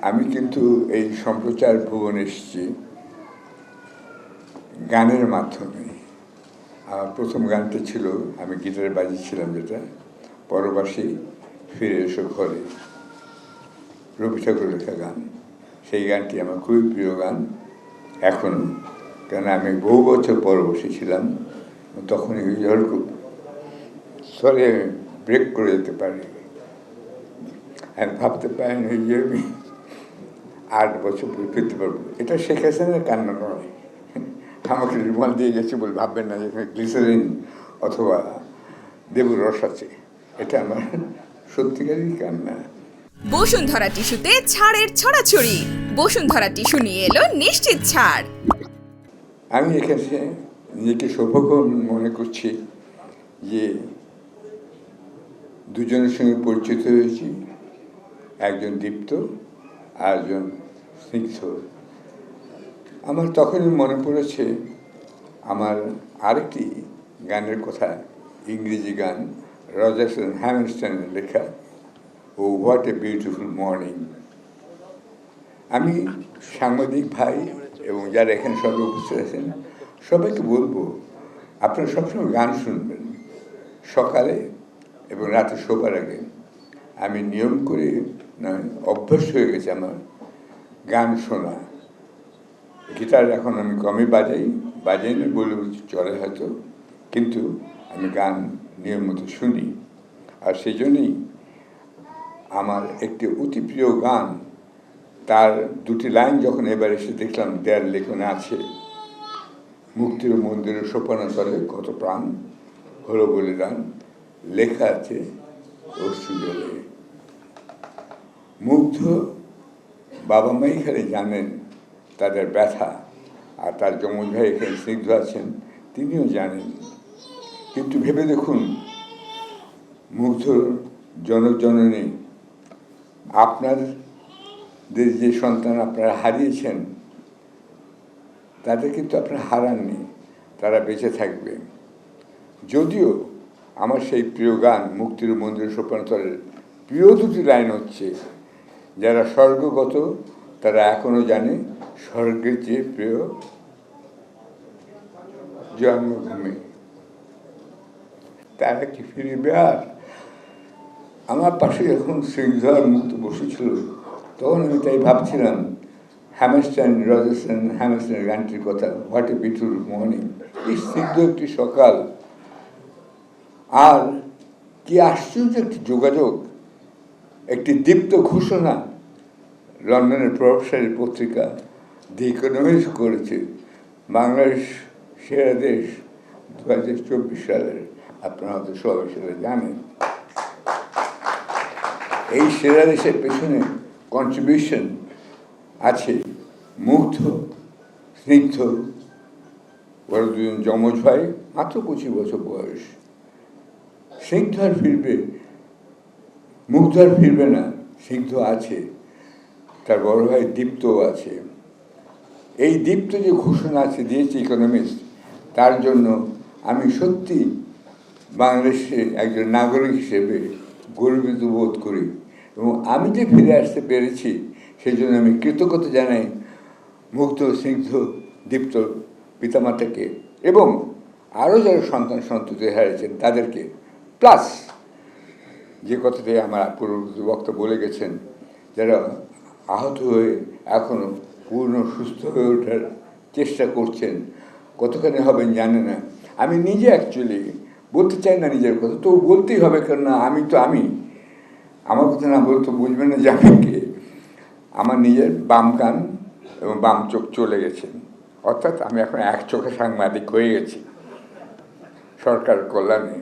আমি কিন্তু এই সম্প্রচার ভুবন এসেছি গানের মাধ্যমে। আমার প্রথম গানটা ছিল, আমি গিটারে বাজিয়েছিলাম, যেটা পরবাসী ফিরে এসো ঘরে, রবি ঠাকুর লেখা গান। সেই গানটি আমার খুবই প্রিয় গান এখন, কেন আমি বহু বছর পরবাসী ছিলাম। তখন সরে ব্রেক করে যেতে পারি, আমি ভাবতে পারিনি যে আমি 8 বছর পরে ফিরতে পারবো। এটা শেখ হাসিনার কান্না নয়, আমাকে রুমাল দিয়ে গেছে বলে ভাববেন না যে এখানে গ্লিসারিন অথবা লেবুর রস আছে। এটা আমার সত্যিকারই কান্না। বসুন্ধরা টিস্যুতে ছাড়ের ছড়াছড়ি। বসুন্ধরা টিস্যু নিয়ে এলো নিশ্চিত ছাড়। আমি এখানে নিজেকে সৌভাগ্য মনে করছি যে দুজনের সঙ্গে পরিচিত হয়েছি, একজন দীপ্ত আর একজন স্নিগ্ধ। আমার তখনই মনে পড়েছে আমার আরেকটি গানের কথা, ইংরেজি গান, রজার হ্যামারস্টাইনের লেখা, ও হোয়াট এ বিউটিফুল মর্নিং। আমি সাংবাদিক ভাই এবং যারা এখানে সবাই উপস্থিত আছেন সবাইকে বলবো, আপনারা সবসময় গান শুনবেন সকালে এবং রাতে শোবার আগে। আমি নিয়ম করে নয়, অভ্যাস হয়ে গেছে আমার গান শোনা। গিটার এখন আমি কমই বাজাই না বলে চলে হয়তো, কিন্তু আমি গান নিয়মিত শুনি। আর সেই জন্যই আমার একটি অতি প্রিয় গান, তার দুটি লাইন যখন এবার এসে দেখলাম দেয়াল লেখনে আছে, মুক্তির মন্দিরের সোপানতলে কত প্রাণ হলো বলিদান, লেখা আছে অশ্রু জলে। মুগ্ধ বাবা মাই খালি জানেন তাদের ব্যথা, আর তার যমজ ভাই এখানে স্নিগ্ধ আছেন, তিনিও জানেন। কিন্তু ভেবে দেখুন, মুগ্ধ জনজননী, আপনাদের যে সন্তান আপনারা হারিয়েছেন, তাদের কিন্তু আপনারা হারাননি, তারা বেঁচে থাকবে। যদিও আমার সেই প্রিয় গান মুক্তির মন্দিরের সোপানতলের প্রিয় দুটি লাইন হচ্ছে, যারা স্বর্গগত তারা এখনো জানে স্বর্গের চেয়ে প্রিয় জন্মভূমি। তারা কি ফিরবে আর? আমার পাশে যখন স্নিগ্ধ আর মুক্ত বসেছিল, তখন আমি তাই ভাবছিলাম হ্যামারস্টাইন গানটির কথা, হোয়াট এ বিউটিফুল মর্নিং। এই স্নিগ্ধ একটি সকাল, আর কি আশ্চর্য একটি যোগাযোগ, একটি দীপ্ত ঘোষণা লন্ডনের প্রভাবশালী পত্রিকা দি ইকোনমিস্ট করেছে, বাংলাদেশ সেরা দেশ 2024 সালের। আপনারা হয়তো সবাই সেটা জানেন। এই সেরা দেশের পেছনে কন্ট্রিবিউশন আছে মুগ্ধ, স্নিগ্ধ, ওরা দুজন যমজ ভাই, মাত্র 25 বছর বয়স। স্নিগ্ধ আর ফিরবে, মুগ্ধ আর ফিরবে না, স্নিগ্ধ আছে, তার বড় ভাই দীপ্তও আছে। এই দীপ্ত যে ঘোষণা আছে দিয়েছে ইকোনমিস্ট, তার জন্য আমি সত্যি বাংলাদেশে একজন নাগরিক হিসেবে গর্বিত বোধ করি, এবং আমি যে ফিরে আসতে পেরেছি সেই জন্য আমি কৃতজ্ঞতা জানাই মুগ্ধ, স্নিগ্ধ, দীপ্ত পিতামাতাকে, এবং আরও যারা সন্তান সন্ততি হারিয়েছেন তাদেরকে। প্লাস যে কথাটি আমার পূর্ববর্তী বক্তা বলে গেছেন, যারা আহত হয়ে এখনও পূর্ণ সুস্থ হয়ে ওঠার চেষ্টা করছেন, কতখানি হবেন জানে না। আমি নিজে অ্যাকচুয়ালি বলতে চাই না নিজের কথা, তো বলতেই হবে, কারণ আমি তো আমি, আমার কথা না বলতে বুঝবেন না যে আমি কে। আমার নিজের বাম কান এবং বাম চোখ চলে গেছে, অর্থাৎ আমি এখন এক চোখে সাংবাদিক হয়ে গেছি সরকার কল্যাণে।